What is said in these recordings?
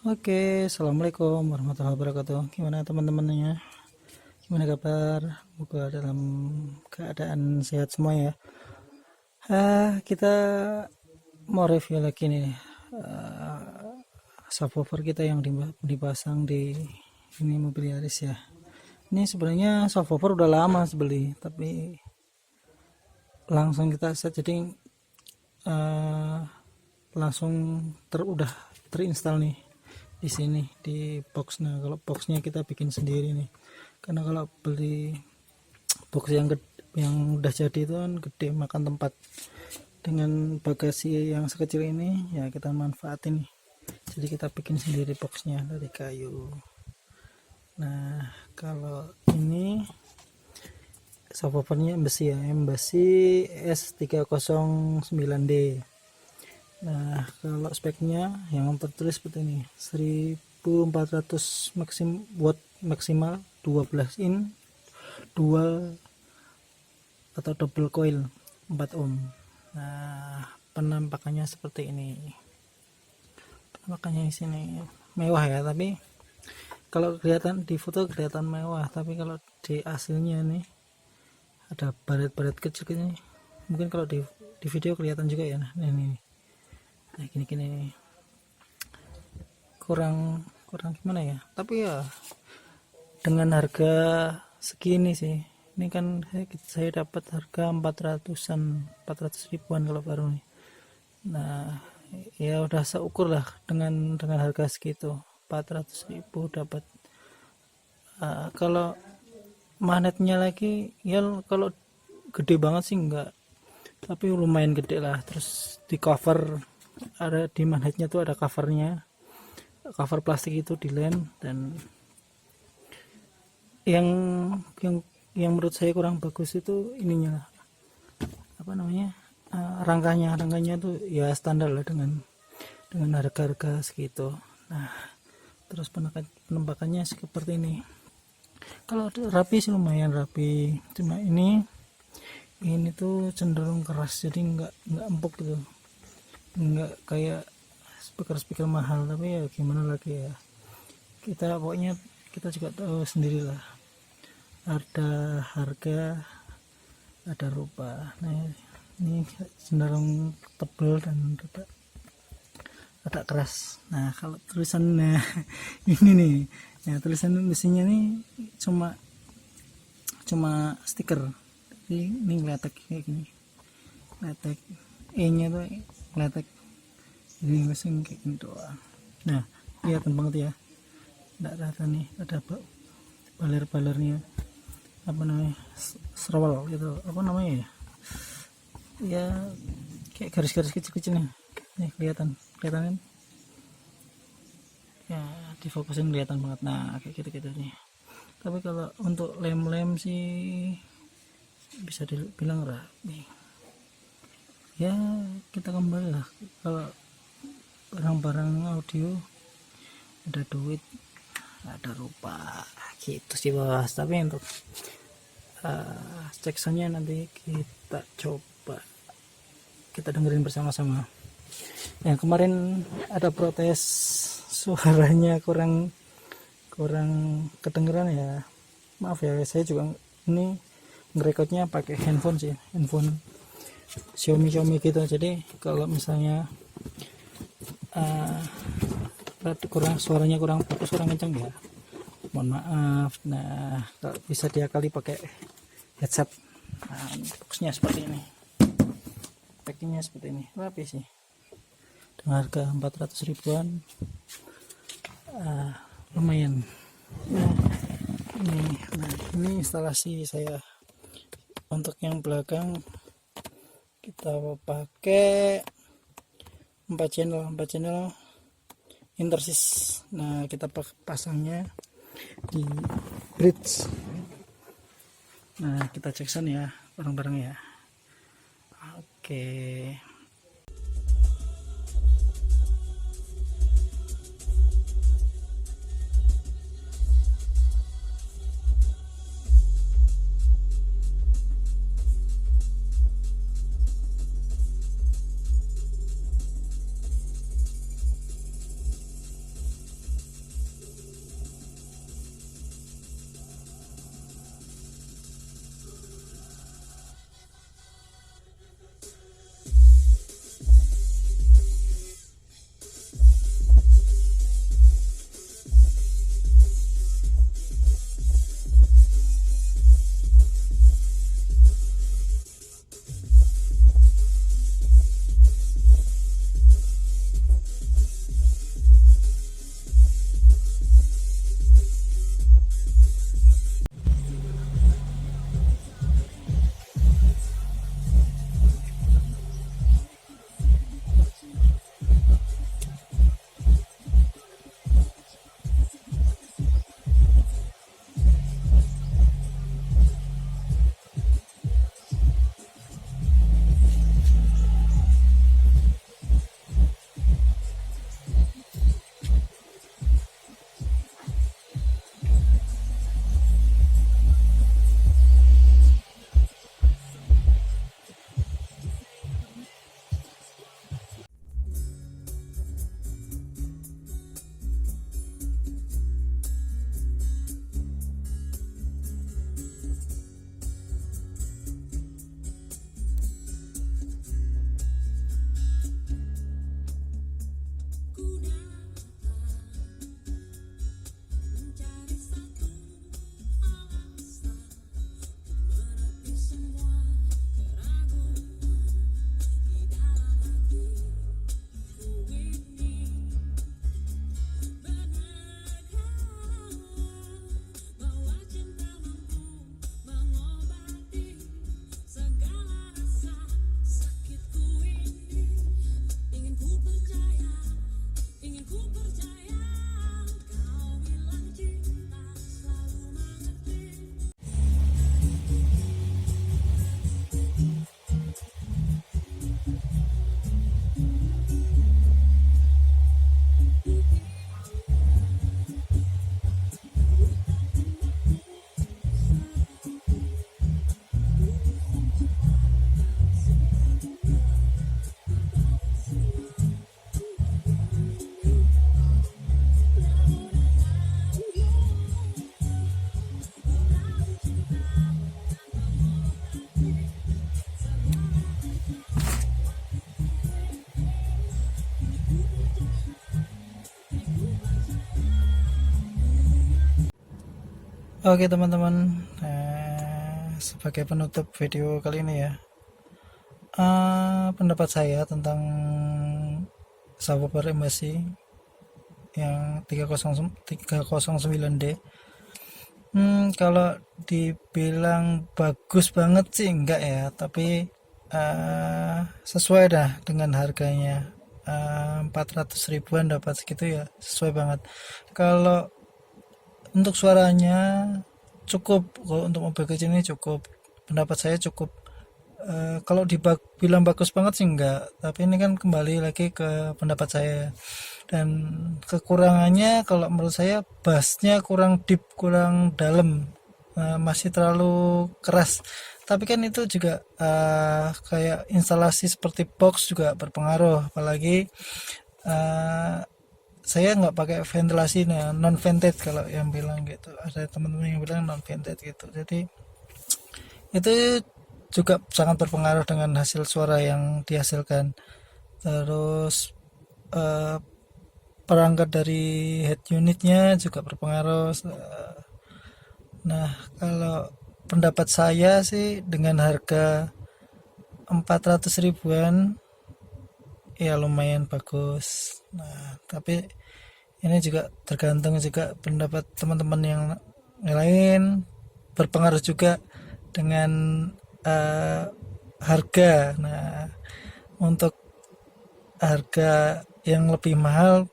Oke, assalamualaikum warahmatullahi wabarakatuh. Gimana teman-temannya? Gimana kabar? Semoga dalam keadaan sehat semua ya. Kita mau review lagi nih subwoofer kita yang dipasang di ini mobil Yaris ya. Ini sebenarnya subwoofer udah lama beli, tapi langsung kita set jadi langsung udah terinstall nih di sini di box. Nah, kalau boxnya kita bikin sendiri nih, karena kalau beli box yang udah jadi itu kan gede, makan tempat. Dengan bagasi yang sekecil ini ya kita manfaatin nih, jadi kita bikin sendiri boxnya dari kayu. Nah, kalau ini subwoofernya besi ya, besi S309D. Nah, kalau speknya yang tertulis seperti ini, 1400 watt maksimal, 12 in, dual atau double coil 4 ohm. Nah, penampakannya seperti ini. Penampakannya di sini mewah ya, tapi kalau kelihatan di foto kelihatan mewah, tapi kalau di aslinya nih ada baret-baret kecil-kecil. Mungkin kalau di video kelihatan juga ya. Nah, ini. Nah, gini kurang gimana ya, tapi ya dengan harga segini sih, ini kan saya dapat harga 400 ribuan kalau baru nih. Nah, ya udah seukur lah dengan harga segitu, 400.000 dapat. Kalau magnetnya lagi ya, kalau gede banget sih enggak, tapi lumayan gede lah. Terus di cover, ada di magnetnya tuh ada covernya, cover plastik itu di lem. Dan yang menurut saya kurang bagus itu ininya, apa namanya, rangkanya tuh ya standar lah dengan harga segitu. Nah, terus penampakannya seperti ini. Kalau rapi sih lumayan rapi, cuma ini tuh cenderung keras, jadi nggak empuk gitu, nggak kayak speaker mahal. Tapi ya gimana lagi ya, pokoknya kita juga tahu sendirilah, ada harga ada rupa. Nah, ini cenderung tebal dan rada keras. Nah, kalau tulisannya ini nih ya, tulisan mesinnya nih cuma stiker, tapi ini ngeletek kayak gini, ngeletek E nya tuh ngeletek ini, mesin kayak gini doang. Nah, kelihatan banget ya, nggak rata nih, ada baler-balernya, apa namanya, serwal gitu, apa namanya ya, kayak garis-garis kecil-kecil nih, kelihatan kan ya, difokusin kelihatan banget. Nah, kayak gitu nih. Tapi kalau untuk lem sih bisa dibilang rapi ya. Kita kembali lah, kalau barang-barang audio ada duit ada rupa gitu sih bos. Tapi untuk cek soundnya nanti kita coba, kita dengerin bersama-sama. Yang kemarin ada protes suaranya kurang kedengeran ya, maaf ya. Saya juga ini ngerekodnya pakai handphone sih, handphone Xiaomi gitu. Jadi kalau misalnya suaranya kurang bagus, kurang kencang ya, mohon maaf. Nah, kalau bisa diakali pakai headset. Nah, boxnya seperti ini, packingnya seperti ini, rapi sih, dengan harga 400 ribuan. Lumayan. Nah, ini instalasi saya. Untuk yang belakang kita pakai 4 channel intersys. Nah, kita pasangnya di bridge. Nah, kita cek sound ya bareng-bareng ya. Oke. Oke teman-teman, sebagai penutup video kali ini ya, pendapat saya tentang subwoofer Embassy yang 309D, kalau dibilang bagus banget sih enggak ya, tapi sesuai dah dengan harganya. 400 ribuan dapat segitu ya, sesuai banget. Kalau untuk suaranya cukup, kalau untuk mobil kecil ini cukup, pendapat saya cukup. Kalau dibilang bagus banget sih enggak, tapi ini kan kembali lagi ke pendapat saya. Dan kekurangannya kalau menurut saya bassnya kurang deep, kurang dalam, masih terlalu keras. Tapi kan itu juga kayak instalasi seperti box juga berpengaruh, apalagi saya nggak pakai ventilasi, non vented kalau yang bilang gitu, ada teman-teman yang bilang non vented gitu, jadi itu juga sangat berpengaruh dengan hasil suara yang dihasilkan. Terus eh, perangkat dari head unitnya juga berpengaruh. Nah, kalau pendapat saya sih dengan harga 400 ribuan ya lumayan bagus. Nah, tapi ini juga tergantung juga pendapat teman-teman yang lain, berpengaruh juga dengan harga. Nah, untuk harga yang lebih mahal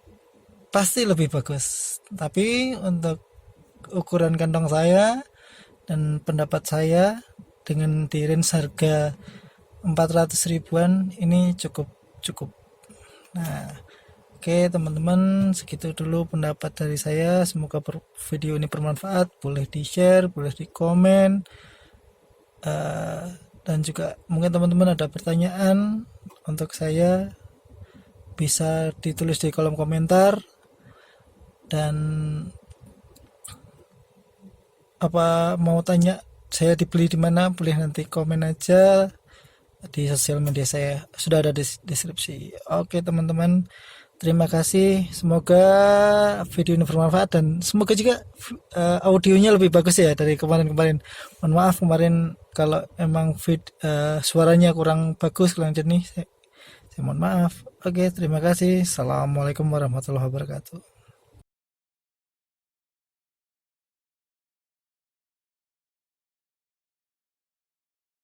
pasti lebih bagus, tapi untuk ukuran kantong saya dan pendapat saya dengan di range harga 400 ribuan ini cukup cukup. Nah, oke teman-teman, segitu dulu pendapat dari saya. Semoga video ini bermanfaat. Boleh di share, boleh di komen, dan juga mungkin teman-teman ada pertanyaan untuk saya, bisa ditulis di kolom komentar. Dan apa mau tanya saya dibeli di mana, boleh nanti komen aja di sosial media saya, sudah ada di deskripsi. Oke teman-teman, terima kasih, semoga video ini bermanfaat dan semoga juga audionya lebih bagus ya dari kemarin-kemarin. Mohon maaf kemarin kalau emang suaranya kurang bagus, kurang jernih, saya mohon maaf. Oke, terima kasih. Assalamualaikum warahmatullahi wabarakatuh.